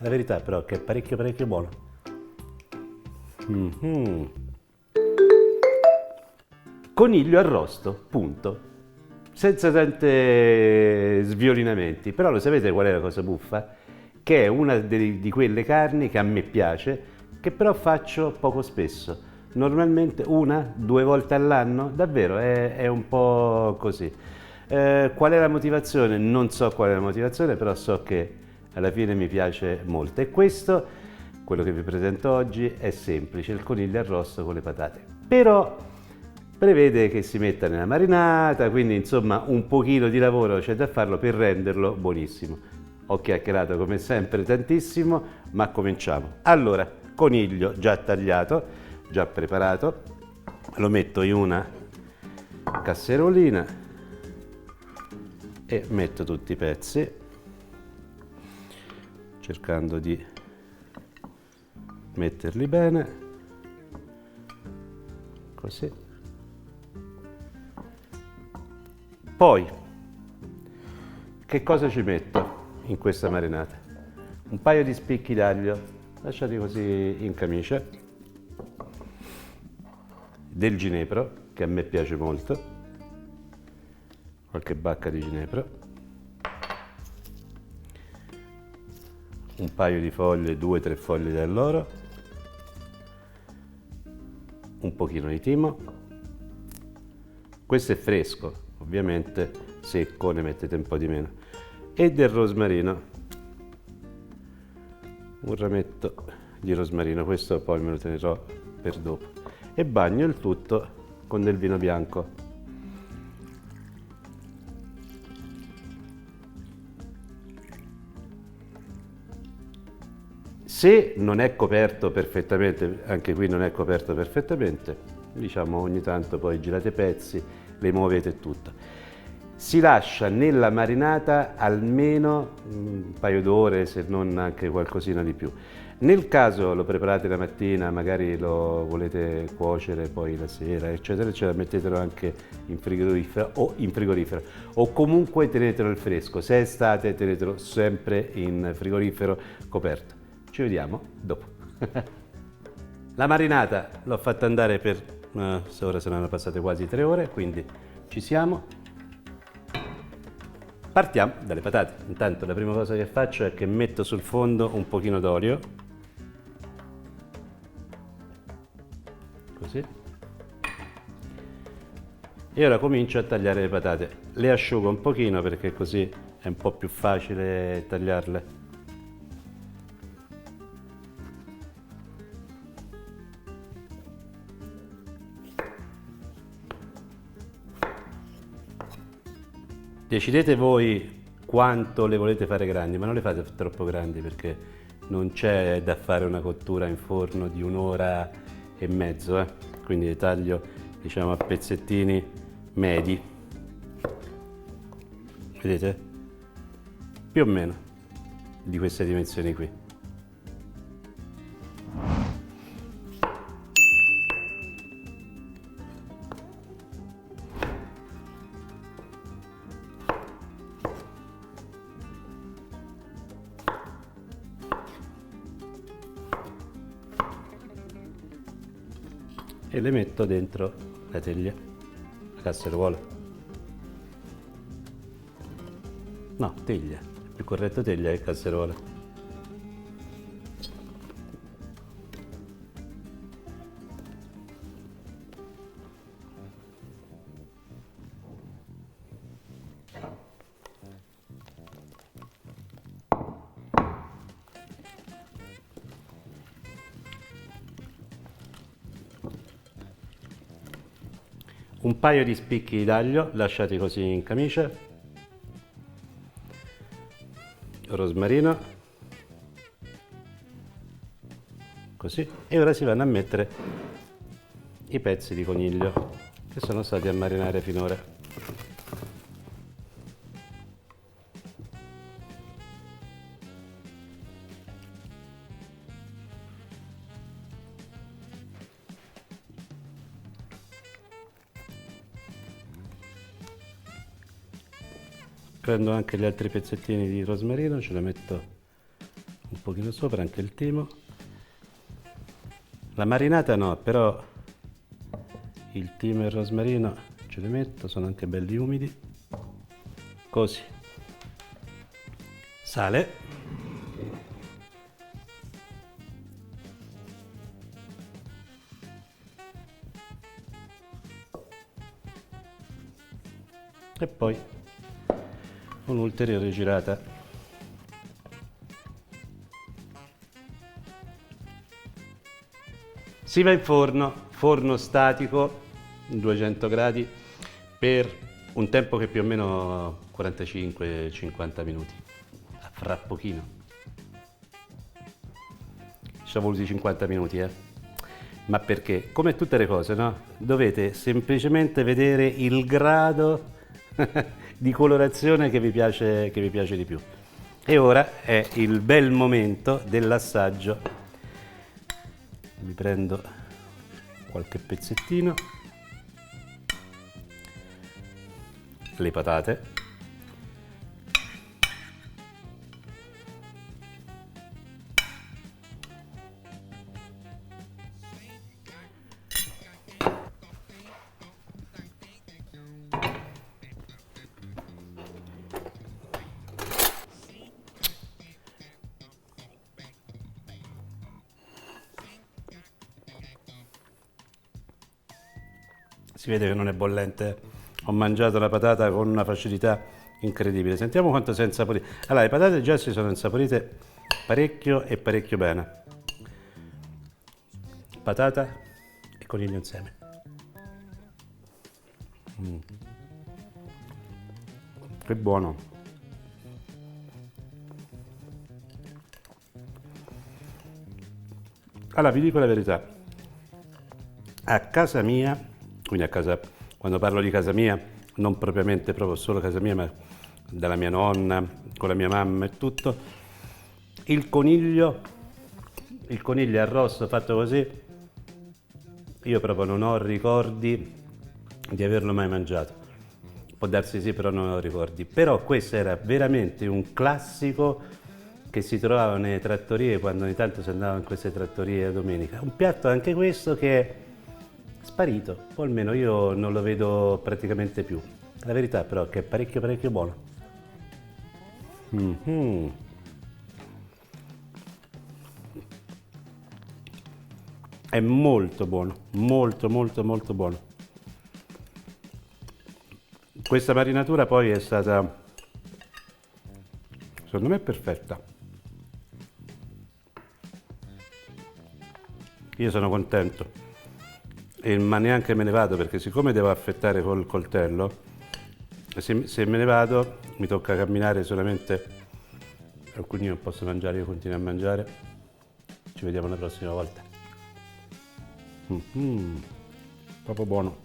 La verità però è che è parecchio buono. Mhm. Coniglio arrosto, punto. Senza tante sviolinamenti. Però lo sapete qual è la cosa buffa? Che è una di quelle carni che a me piace, che però faccio poco spesso. Normalmente una, due volte all'anno, davvero, è un po' così. Qual è la motivazione? Non so qual è la motivazione, però so che alla fine mi piace molto. E questo, quello che vi presento oggi, è semplice, il coniglio arrosto con le patate. Però prevede che si metta nella marinata, quindi insomma un pochino di lavoro c'è da farlo per renderlo buonissimo. Ho chiacchierato come sempre tantissimo, ma cominciamo. Allora, coniglio già tagliato, già preparato, lo metto in una casserolina e metto tutti i pezzi, cercando di metterli bene, così. Poi, che cosa ci metto in questa marinata? Un paio di spicchi d'aglio, lasciati così in camicia, del ginepro, che a me piace molto, qualche bacca di ginepro, un paio di foglie, 2 o 3 foglie dell'oro, un pochino di timo, questo è fresco, ovviamente secco ne mettete un po' di meno, e del rosmarino, un rametto di rosmarino, questo poi me lo tenerò per dopo, e bagno il tutto con del vino bianco. Se non è coperto perfettamente, anche qui non è coperto perfettamente, diciamo ogni tanto poi girate i pezzi, le muovete e tutto. Si lascia nella marinata almeno un paio d'ore, se non anche qualcosina di più. Nel caso lo preparate la mattina, magari lo volete cuocere poi la sera, eccetera, eccetera, mettetelo anche in frigorifero o comunque tenetelo al fresco. Se è estate tenetelo sempre in frigorifero coperto. Ci vediamo dopo. La marinata l'ho fatta andare per, ora saranno passate quasi 3 ore, quindi ci siamo. Partiamo dalle patate. Intanto la prima cosa che faccio è che metto sul fondo un pochino d'olio, così. E ora comincio a tagliare le patate. Le asciugo un pochino perché così è un po' più facile tagliarle. Decidete voi quanto le volete fare grandi, ma non le fate troppo grandi perché non c'è da fare una cottura in forno di 1 ora e mezzo, eh. Quindi le taglio diciamo a pezzettini medi, vedete? Più o meno di queste dimensioni qui. E le metto dentro la teglia, la casseruola. No, teglia, è più corretto teglia che casseruola. Un paio di spicchi d'aglio lasciati così in camicia, rosmarino, così, e ora si vanno a mettere i pezzi di coniglio che sono stati a marinare finora. Prendo anche gli altri pezzettini di rosmarino, ce ne metto un pochino sopra anche il timo. La marinata no, però il timo e il rosmarino ce li metto, sono anche belli umidi. Così. Sale. E poi un'ulteriore girata. Si va in forno, forno statico, 200 gradi, per un tempo che più o meno 45-50 minuti. Fra pochino. Ci sono voluti 50 minuti, Ma perché? Come tutte le cose, no? Dovete semplicemente vedere il grado di colorazione che vi piace di più. E ora è il bel momento dell'assaggio. Mi prendo qualche pezzettino, le patate, si vede che non è bollente. Ho mangiato la patata con una facilità incredibile. Sentiamo quanto si è insaporita. Allora, le patate già si sono insaporite parecchio e parecchio bene. Patata e coniglio insieme. Che buono. Allora, vi dico la verità. A casa mia, quindi a casa, quando parlo di casa mia, non propriamente proprio solo casa mia, ma dalla mia nonna, con la mia mamma e tutto, il coniglio arrosto fatto così, io proprio non ho ricordi di averlo mai mangiato. Può darsi sì, però non ho ricordi. Però questo era veramente un classico che si trovava nelle trattorie quando ogni tanto si andava in queste trattorie a domenica. Un piatto anche questo che è sparito, o almeno io non lo vedo praticamente più. La verità però è che è parecchio buono. È molto buono, molto buono. Questa marinatura poi è stata, secondo me, perfetta. Io sono contento, ma neanche me ne vado perché siccome devo affettare col coltello, se me ne vado mi tocca camminare solamente, quindi non posso mangiare, io continuo a mangiare. Ci vediamo la prossima volta. Proprio buono.